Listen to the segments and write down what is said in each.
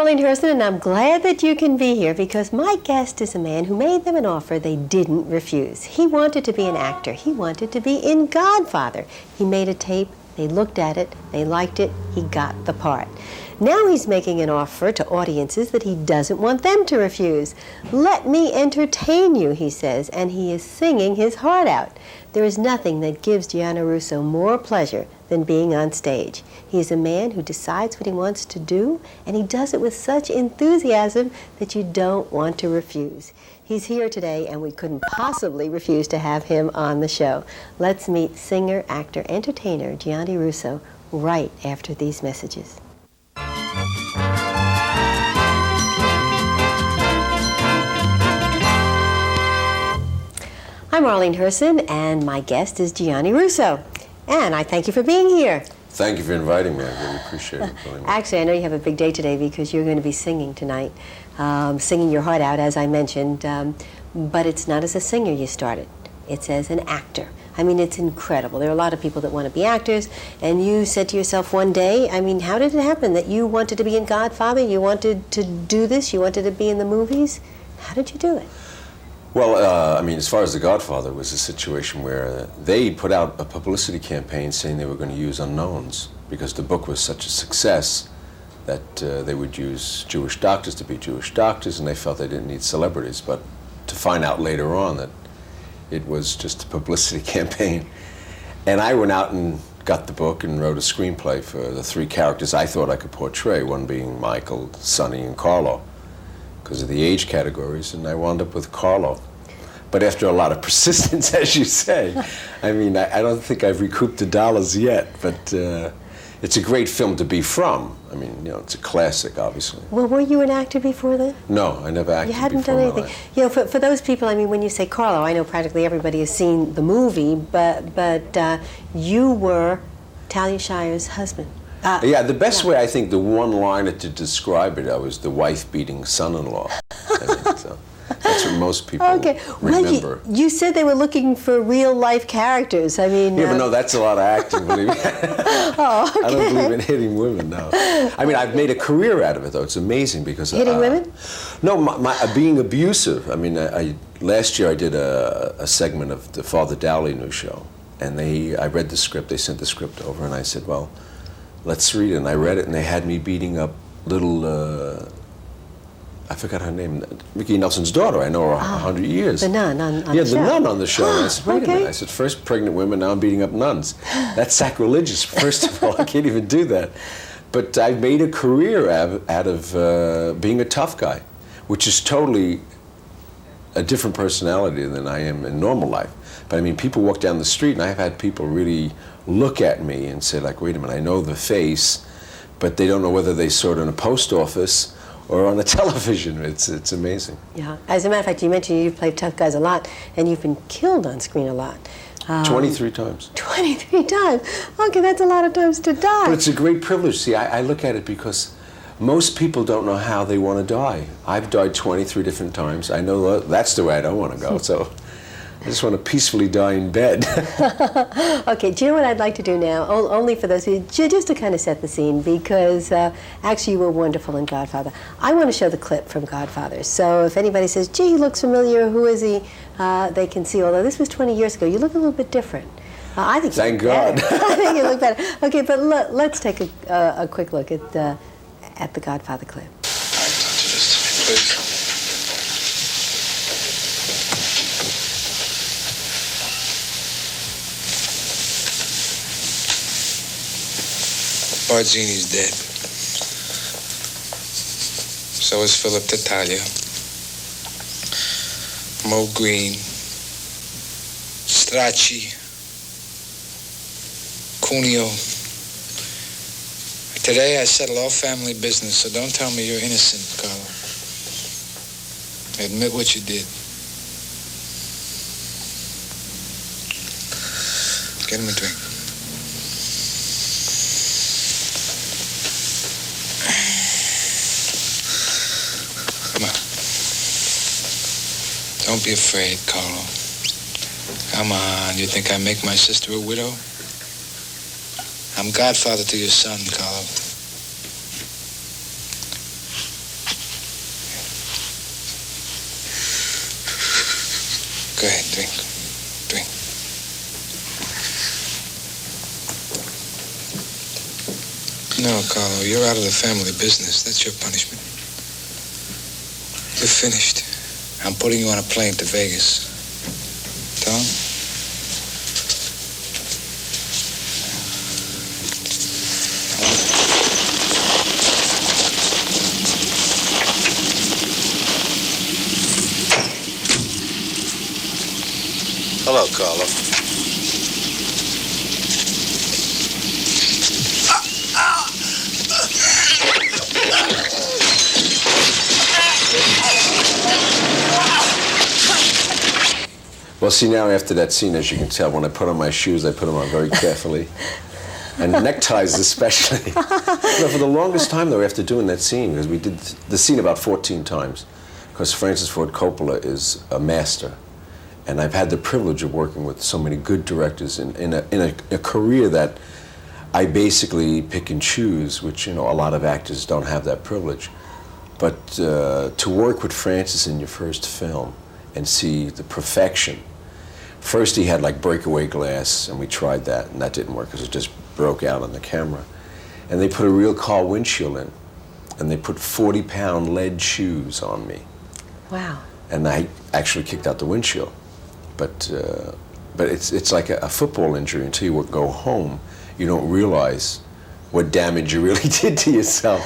Arlene Herson, and I'm glad that you can be here because my guest is a man who made them an offer they didn't refuse. He wanted to be an actor. He wanted to be in Godfather. He made a tape. They looked at it. They liked it. He got the part. Now he's making an offer to audiences that he doesn't want them to refuse. Let me entertain you, he says, and he is singing his heart out. There is nothing that gives Gianni Russo more pleasure than being on stage. He is a man who decides what he wants to do, and he does it with such enthusiasm that you don't want to refuse. He's here today, and we couldn't possibly refuse to have him on the show. Let's meet singer, actor, entertainer Gianni Russo right after these messages. I'm Arlene Herson, and my guest is Gianni Russo. And I thank you for being here. Thank you for inviting me. I really appreciate it. Actually, I know you have a big day today because you're going to be singing tonight, singing your heart out, as I mentioned. But it's not as a singer you started. It's as an actor. I mean, it's incredible. There are a lot of people that want to be actors, and you said to yourself one day, I mean, how did it happen that you wanted to be in Godfather? You wanted to do this? You wanted to be in the movies? How did you do it? Well, I mean, as far as The Godfather, it was a situation where they put out a publicity campaign saying they were going to use unknowns because the book was such a success that they would use Jewish doctors to be Jewish doctors, and they felt they didn't need celebrities. But to find out later on that it was just a publicity campaign. And I went out and got the book and wrote a screenplay for the three characters I thought I could portray, one being Michael, Sonny, and Carlo, because of the age categories, and I wound up with Carlo. But after a lot of persistence, as you say, I mean, I don't think I've recouped the dollars yet, but it's a great film to be from. I mean, you know, it's a classic, obviously. Well, were you an actor before then? No, I never acted before. You hadn't done anything. You know, for those people, I mean, when you say Carlo, I know practically everybody has seen the movie, but you were Talia Shire's husband. Yeah, the best way, I think, the one-liner to describe it, I was the wife-beating son-in-law. I mean, so that's what most people remember. Well, you said they were looking for real-life characters. I mean... Yeah, but no, that's a lot of acting, believe me. Oh, okay. I don't believe in hitting women, no. I mean, I've made a career out of it, though. It's amazing because... Hitting women? No, being abusive. I mean, last year I did a segment of the Father Dowling new show, and I read the script, they sent the script over, and I said, well, let's read it. And I read it, and they had me beating up little, I forgot her name, Mickey Nelson's daughter. I know her 100 years. The nun on the show. Yeah, the nun on the show. And I said, wait a minute. I said, first pregnant women, now I'm beating up nuns. That's sacrilegious. First of all, I can't even do that. But I've made a career out of being a tough guy, which is totally a different personality than I am in normal life. But I mean, people walk down the street, and I've had people really look at me and say, like, wait a minute, I know the face, but they don't know whether they saw it in a post office or on the television. It's amazing. Yeah. As a matter of fact, you mentioned you've played tough guys a lot, and you've been killed on screen a lot. 23 times. 23 times. Okay, that's a lot of times to die. But it's a great privilege. See, I look at it because most people don't know how they want to die. I've died 23 different times. I know that's the way I don't want to go, so I just want to peacefully die in bed. Okay, do you know what I'd like to do now? Only for those who, just to kind of set the scene, because actually you were wonderful in Godfather. I want to show the clip from Godfather. So if anybody says, gee, he looks familiar, who is he? They can see, although this was 20 years ago, you look a little bit different. I think Thank God. I think you look better. Okay, but let's take a quick look at the Godfather clip. All right, please. Barzini's dead. So is Philip Tattaglia. Mo Green. Stracci. Cuneo. Today I settle all family business, so don't tell me you're innocent, Carlo. Admit what you did. Get him a drink. Come on. Don't be afraid, Carlo. Come on, you think I make my sister a widow? I'm godfather to your son, Carlo. Drink. Drink. No, Carlo, you're out of the family business. That's your punishment. You're finished. I'm putting you on a plane to Vegas. Tom? Hello, Carlo. Well, see, now after that scene, as you can tell, when I put on my shoes, I put them on very carefully. And neckties especially. No, for the longest time, though, after doing that scene, because we did the scene about 14 times, because Francis Ford Coppola is a master. And I've had the privilege of working with so many good directors in a career that I basically pick and choose, which, you know, a lot of actors don't have that privilege. But to work with Francis in your first film and see the perfection. First he had like breakaway glass, and we tried that, and that didn't work because it just broke out on the camera. And they put a real car windshield in, and they put 40-pound lead shoes on me. Wow. And I actually kicked out the windshield. But it's like a football injury. Until you go home, you don't realize what damage you really did to yourself.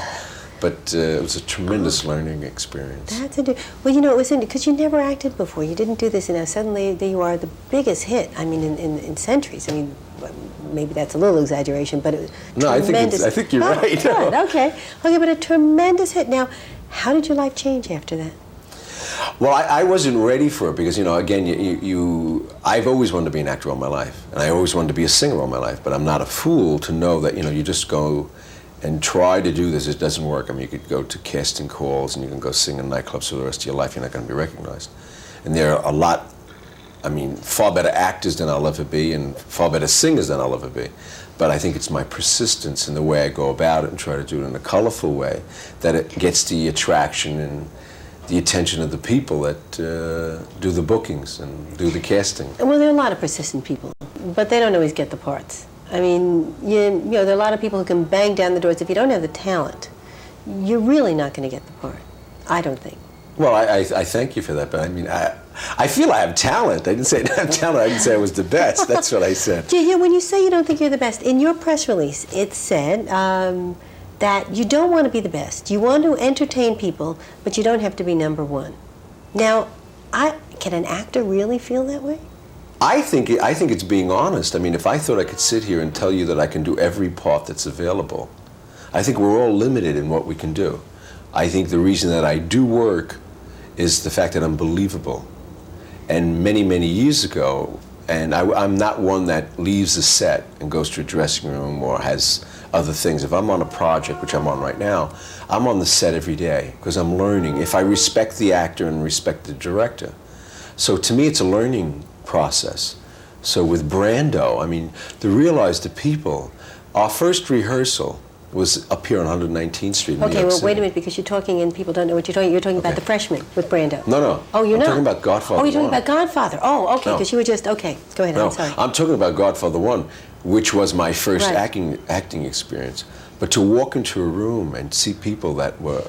But it was a tremendous learning experience. That's well, you know, it was because you never acted before. You didn't do this, and now suddenly there you are, the biggest hit. I mean, in centuries. I mean, maybe that's a little exaggeration, but it was tremendous. I think you're right. Good. Okay, but a tremendous hit. Now, how did your life change after that? Well, I wasn't ready for it because, you know, again, I've always wanted to be an actor all my life, and I always wanted to be a singer all my life. But I'm not a fool to know that, you know, you just go and try to do this, it doesn't work. I mean, you could go to casting calls and you can go sing in nightclubs for the rest of your life, you're not going to be recognized. And there are a lot, I mean, far better actors than I'll ever be and far better singers than I'll ever be. But I think it's my persistence in the way I go about it and try to do it in a colorful way that it gets the attraction and the attention of the people that do the bookings and do the casting. Well, there are a lot of persistent people, but they don't always get the parts. I mean, you know, there are a lot of people who can bang down the doors. If you don't have the talent, you're really not going to get the part, I don't think. Well, I thank you for that, but I mean, I feel I have talent. I didn't say I didn't have talent, I didn't say I was the best. That's what I said. Yeah, when you say you don't think you're the best, in your press release, it said that you don't want to be the best. You want to entertain people, but you don't have to be number one. Now, can an actor really feel that way? I think it's being honest. I mean, if I thought I could sit here and tell you that I can do every part that's available, I think we're all limited in what we can do. I think the reason that I do work is the fact that I'm believable. And many, many years ago, and I'm not one that leaves the set and goes to a dressing room or has other things. If I'm on a project, which I'm on right now, I'm on the set every day because I'm learning. If I respect the actor and respect the director. So to me, it's a learning process. So with Brando, I mean, to realize the people, our first rehearsal was up here on 119th Street in New York Okay, well, City. wait a minute, because you're talking and people don't know what you're talking. You're talking about The Freshman with Brando. No. Oh, you're I'm not? talking about Godfather Oh, you're talking 1. about Godfather. Oh, okay, No. because you were just, okay, go ahead, No, I'm sorry. I'm talking about Godfather 1, which was my first Right. acting experience. But to walk into a room and see people that were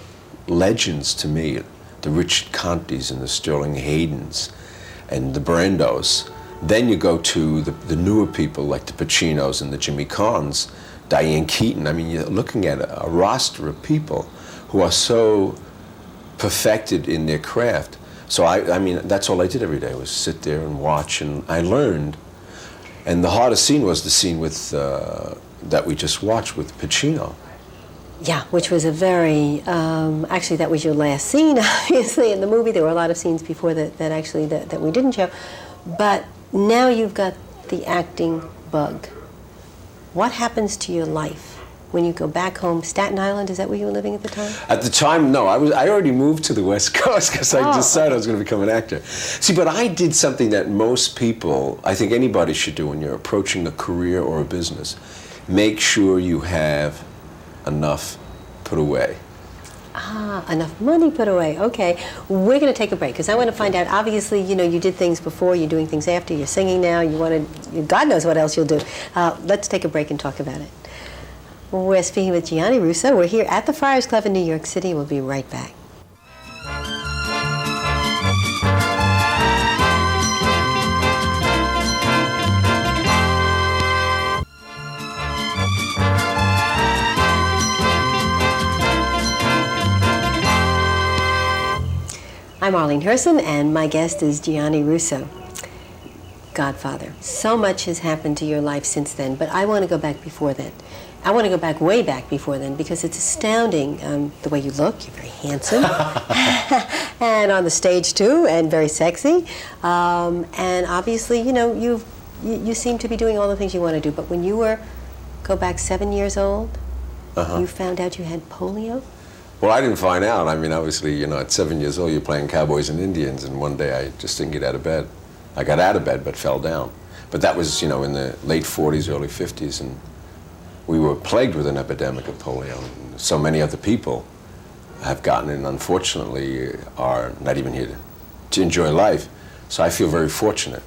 legends to me, the Richard Contes and the Sterling Haydens and the Brandos, then you go to the newer people like the Pacinos and the Jimmy Cahns, Diane Keaton. I mean, you're looking at a roster of people who are so perfected in their craft. So I mean, that's all I did every day was sit there and watch, and I learned. And the hardest scene was the scene with that we just watched with Pacino. Yeah, which was a very, actually that was your last scene, obviously, in the movie. There were a lot of scenes before that we didn't show. But now you've got the acting bug. What happens to your life when you go back home? Staten Island, is that where you were living at the time? At the time, no. I already moved to the West Coast because I decided I was going to become an actor. See, but I did something that most people, I think anybody should do when you're approaching a career or a business. Make sure you have enough put away. Ah, enough money put away. Okay, we're going to take a break because I want to find out. Obviously, you know, you did things before, you're doing things after, you're singing now, you want to, God knows what else you'll do. Let's take a break and talk about it. We're speaking with Gianni Russo. We're here at the Friars Club in New York City. We'll be right back. I'm Arlene Herson, and my guest is Gianni Russo, Godfather. So much has happened to your life since then, but I want to go back before then. I want to go back way back before then because it's astounding the way you look. You're very handsome, and on the stage too, and very sexy. And obviously, you know, you seem to be doing all the things you want to do. But when you go back 7 years old, you found out you had polio? Well, I didn't find out. I mean, obviously, you know, at 7 years old, you're playing cowboys and Indians, and one day I just didn't get out of bed. I got out of bed, but fell down. But that was, you know, in the late 40s, early 50s, and we were plagued with an epidemic of polio. And so many other people have gotten it, and unfortunately are not even here to enjoy life. So I feel very fortunate.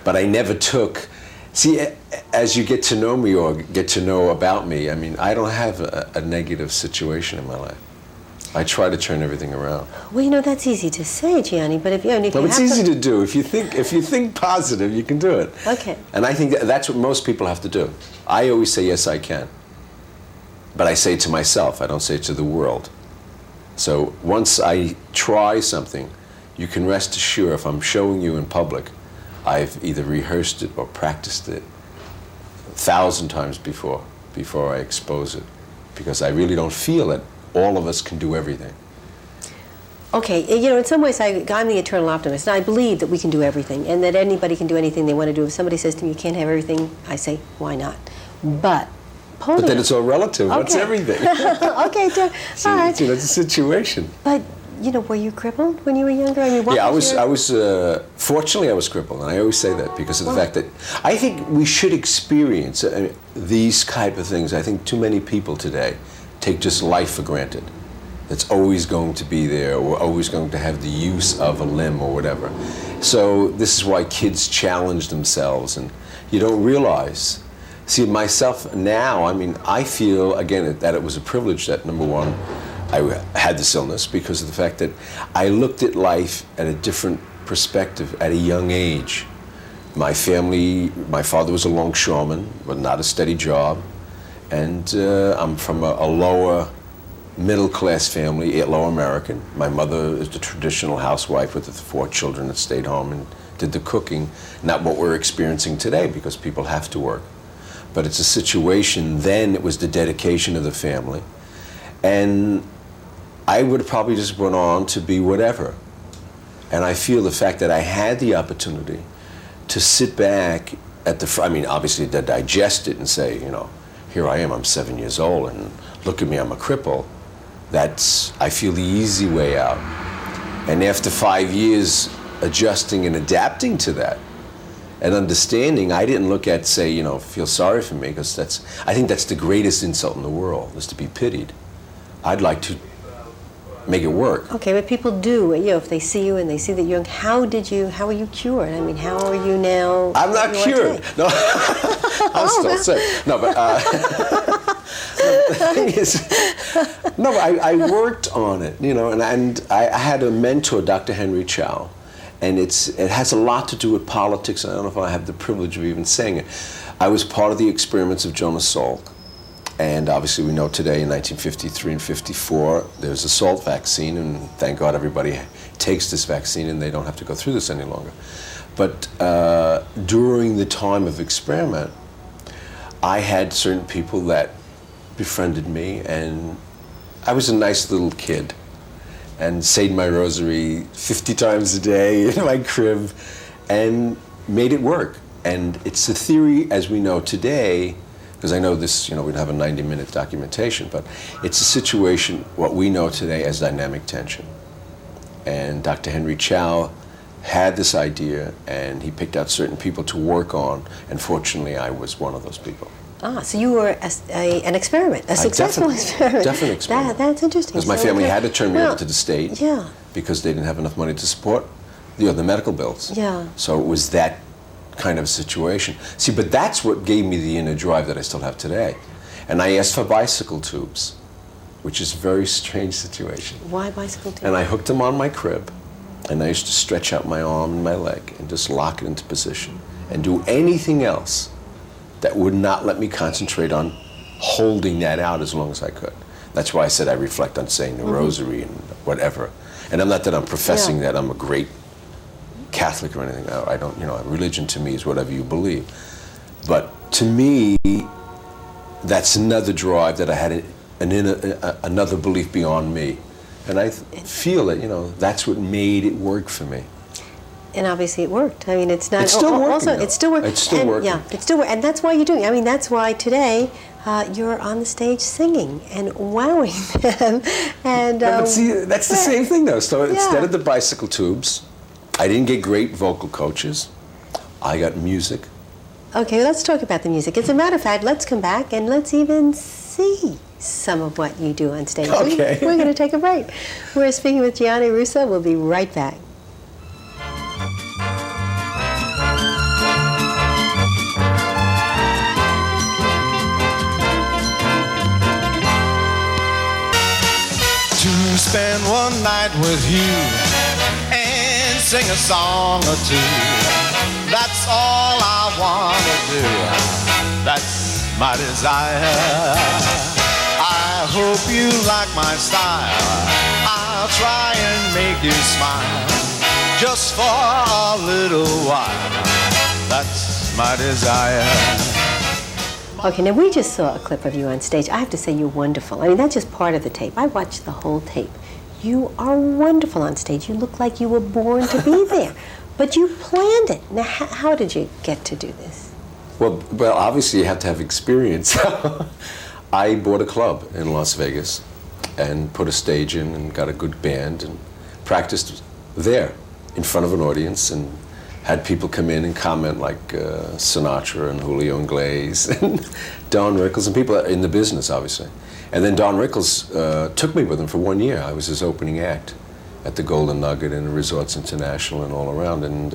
But I never took... See, as you get to know me or get to know about me, I mean, I don't have a negative situation in my life. I try to turn everything around. Well, you know, that's easy to say, Gianni, but if you... Well, it's easy to do. If you think positive, you can do it. Okay. And I think that's what most people have to do. I always say, yes, I can. But I say it to myself. I don't say it to the world. So once I try something, you can rest assured if I'm showing you in public, I've either rehearsed it or practiced it 1,000 times before I expose it. Because I really don't feel it. All of us can do everything. Okay, you know, in some ways, I'm the eternal optimist, and I believe that we can do everything, and that anybody can do anything they want to do. If somebody says to me, you can't have everything, I say, why not? But polio... But then it's all relative. Okay. What's everything? Okay, so, all right. You know, it's a situation. But, you know, were you crippled when you were younger? I mean, I was fortunately, I was crippled, and I always say that because of the fact that I think we should experience these type of things. I think too many people today take just life for granted. It's always going to be there, or always going to have the use of a limb or whatever. So this is why kids challenge themselves, and you don't realize. See, myself now, I mean, I feel, again, that it was a privilege that, number one, I had this illness because of the fact that I looked at life at a different perspective at a young age. My family, my father was a longshoreman, but not a steady job. And I'm from a lower middle-class family, lower American. My mother is the traditional housewife with the 4 children that stayed home and did the cooking. Not what we're experiencing today because people have to work. But it's a situation, then it was the dedication of the family. And I would have probably just went on to be whatever. And I feel the fact that I had the opportunity to sit back at I mean, obviously to digest it and say, you know, here I am, I'm 7 years old, and look at me, I'm a cripple. I feel the easy way out. And after 5 years adjusting and adapting to that, and understanding, I didn't look at, say, you know, feel sorry for me, because I think that's the greatest insult in the world, is to be pitied. I'd like to make it work. Okay, but people do, you know, if they see you and they see that you're young, how were you cured? I mean, how are you now? I'm not cured. No, I'm still sick. No, but the thing is, no, I worked on it, you know, and I had a mentor, Dr. Henry Chow, and it has a lot to do with politics, and I don't know if I have the privilege of even saying it. I was part of the experiments of Jonas Salk. And obviously we know today in 1953 and 54 there's a salt vaccine, and thank God everybody takes this vaccine and they don't have to go through this any longer. But during the time of experiment, I had certain people that befriended me, and I was a nice little kid and said my rosary 50 times a day in my crib and made it work. And it's a theory, as we know today, because I know this, you know, we'd have a 90-minute documentation, but it's a situation, what we know today as dynamic tension. And Dr. Henry Chow had this idea, and he picked out certain people to work on, and fortunately I was one of those people. So you were an experiment, a successful experiment. Definite experiment. That's interesting. Because my family had to turn me over to the state. Yeah. Because they didn't have enough money to support the medical bills. Yeah. So it was that kind of situation. See, but that's what gave me the inner drive that I still have today. And I asked for bicycle tubes, which is a very strange situation. Why bicycle tubes? And I hooked them on my crib, and I used to stretch out my arm and my leg and just lock it into position and do anything else that would not let me concentrate on holding that out as long as I could. That's why I said I reflect on saying the rosary and whatever. And I'm not that I'm professing that I'm a great Catholic or anything. I don't, religion to me is whatever you believe. But to me, that's another drive that I had another belief beyond me. And I feel that, that's what made it work for me. And obviously it worked. I mean, it's not... It's still working, also, though. it's still working. It's still working. Yeah, it's still working. And that's why you're doing it. I mean, that's why today you're on the stage singing and wowing them. And, but see, that's the same thing, though. So instead of the bicycle tubes, I didn't get great vocal coaches. I got music. Okay, let's talk about the music. As a matter of fact, let's come back and let's even see some of what you do on stage. Okay. We're going to take a break. We're speaking with Gianni Russo. We'll be right back. To spend one night with you and sing a song or two. That's all I want to do. That's my desire. I hope you like my style. I'll try and make you smile just for a little while. That's my desire. Okay, now we just saw a clip of you on stage. I have to say you're wonderful. I mean, that's just part of the tape. I watched the whole tape. You are wonderful on stage. You look like you were born to be there. But you planned it. Now, how did you get to do this? Well, obviously you have to have experience. I bought a club in Las Vegas and put a stage in and got a good band and practiced there in front of an audience and had people come in and comment like Sinatra and Julio Inglés and Don Rickles and people in the business, obviously. And then Don Rickles took me with him for 1 year. I was his opening act at the Golden Nugget and Resorts International and all around. And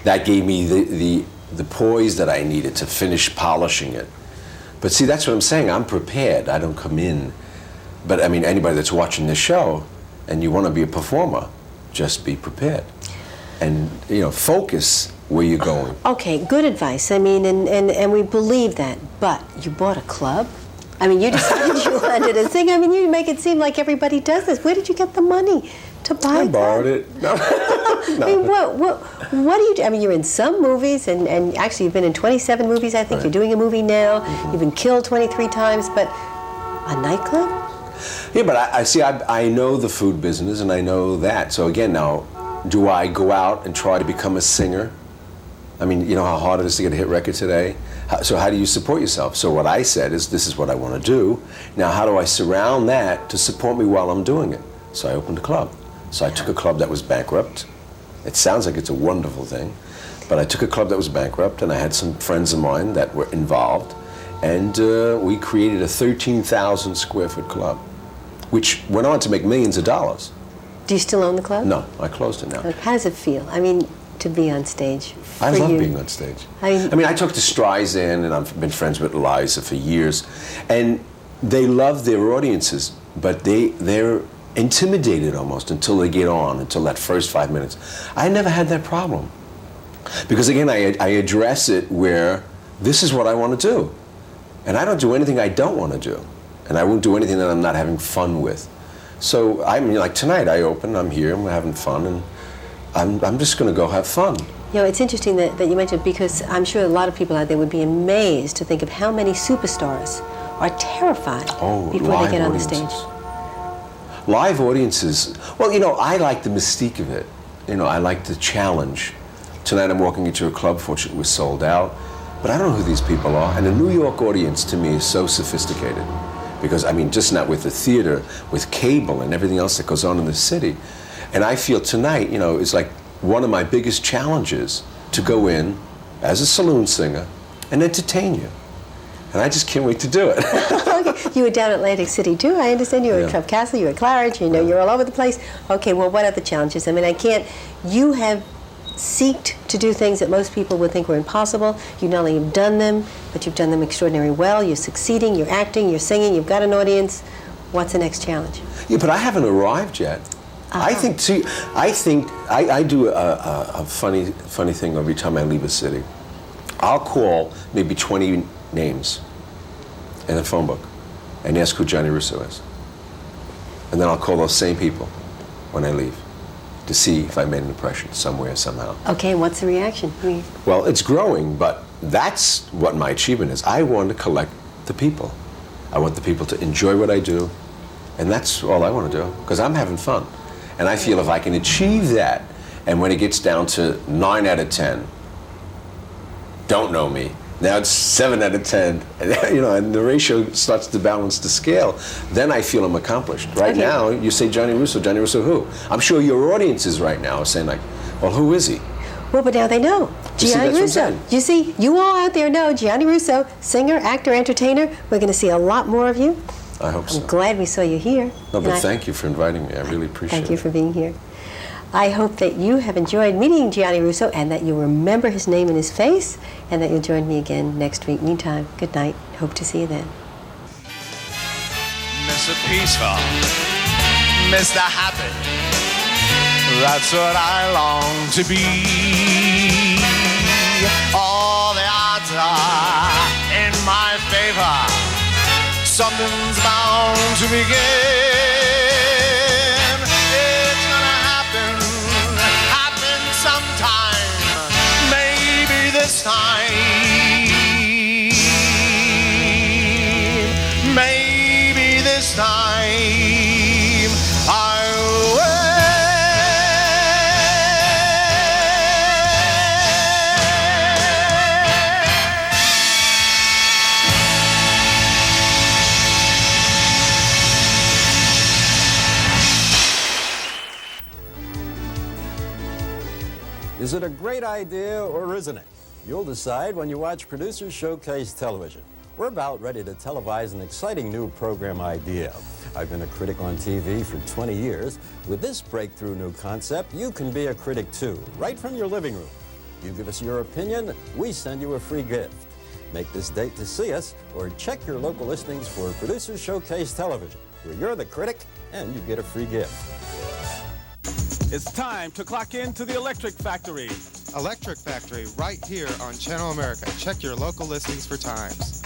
that gave me the poise that I needed to finish polishing it. But see, that's what I'm saying. I'm prepared. I don't come in. But I mean, anybody that's watching this show and you want to be a performer, just be prepared. And, focus where you're going. Okay, good advice. I mean, and we believe that. But you bought a club? I mean, you decided you wanted to sing. I mean, you make it seem like everybody does this. Where did you get the money to buy I borrowed it. No. No. I mean, what do you do? I mean, you're in some movies, and actually you've been in 27 movies, I think. Right. You're doing a movie now. Mm-hmm. You've been killed 23 times, but a nightclub? Yeah, but I know the food business, and I know that. So again, now, do I go out and try to become a singer? I mean, you know how hard it is to get a hit record today? So how do you support yourself? So what I said is, this is what I want to do. Now, how do I surround that to support me while I'm doing it? So I opened a club. So I took a club that was bankrupt. It sounds like it's a wonderful thing, but I took a club that was bankrupt, and I had some friends of mine that were involved, and we created a 13,000 square foot club, which went on to make millions of dollars. Do you still own the club? No, I closed it now. How does it feel? I mean, to be on stage. I love being on stage. I mean, I talked to Streisand, and I've been friends with Eliza for years, and they love their audiences, but they're intimidated almost until they get on, until that first 5 minutes. I never had that problem. Because again, I address it where this is what I want to do. And I don't do anything I don't want to do. And I won't do anything that I'm not having fun with. So, I mean, like tonight, I open, I'm here, I'm having fun, and I'm just going to go have fun. You know, it's interesting that you mentioned, because I'm sure a lot of people out there would be amazed to think of how many superstars are terrified before they get on the stage. Live audiences, well, you know, I like the mystique of it. You know, I like the challenge. Tonight I'm walking into a club, fortunately it was sold out, but I don't know who these people are. And the New York audience to me is so sophisticated. Because, I mean, just not with the theater, with cable and everything else that goes on in the city. And I feel tonight, you know, it's like one of my biggest challenges to go in as a saloon singer and entertain you. And I just can't wait to do it. Okay. You were down at Atlantic City too. I understand you were at Trump Castle, you were at Claridge, you know, you're all over the place. Okay, well, what are the challenges? I mean, you have seeked to do things that most people would think were impossible. You not only have done them, but you've done them extraordinarily well. You're succeeding, you're acting, you're singing, you've got an audience. What's the next challenge? Yeah, but I haven't arrived yet. I think I do a funny thing every time I leave a city. I'll call maybe 20 names in a phone book and ask who Gianni Russo is. And then I'll call those same people when I leave to see if I made an impression somewhere, somehow. Okay, and what's the reaction? Well, it's growing, but that's what my achievement is. I want to collect the people. I want the people to enjoy what I do, and that's all I want to do, because I'm having fun. And I feel if I can achieve that, and when it gets down to 9 out of 10, don't know me. Now it's 7 out of 10, and the ratio starts to balance the scale. Then I feel I'm accomplished. Right now, you say Gianni Russo who? I'm sure your audiences right now are saying like, well, who is he? Well, but now they know. Gianni Russo. You see, you all out there know Gianni Russo, singer, actor, entertainer. We're going to see a lot more of you. I hope so. I'm glad we saw you here. No, but thank you for inviting me. I really appreciate it. Thank you for being here. I hope that you have enjoyed meeting Gianni Russo and that you remember his name and his face, and that you'll join me again next week. Meantime, good night. Hope to see you then. Mr. Peaceful, Mr. Happy, that's what I long to be. All the odds are in my favor. Something's bound to begin. It's gonna happen sometime. Maybe this time. Maybe this time I'll wait. Is it a great idea or isn't it? You'll decide when you watch Producers Showcase Television. We're about ready to televise an exciting new program idea. I've been a critic on TV for 20 years. With this breakthrough new concept, you can be a critic too, right from your living room. You give us your opinion, we send you a free gift. Make this date to see us or check your local listings for Producers Showcase Television, where you're the critic and you get a free gift. It's time to clock in to the Electric Factory. Electric Factory, right here on Channel America. Check your local listings for times.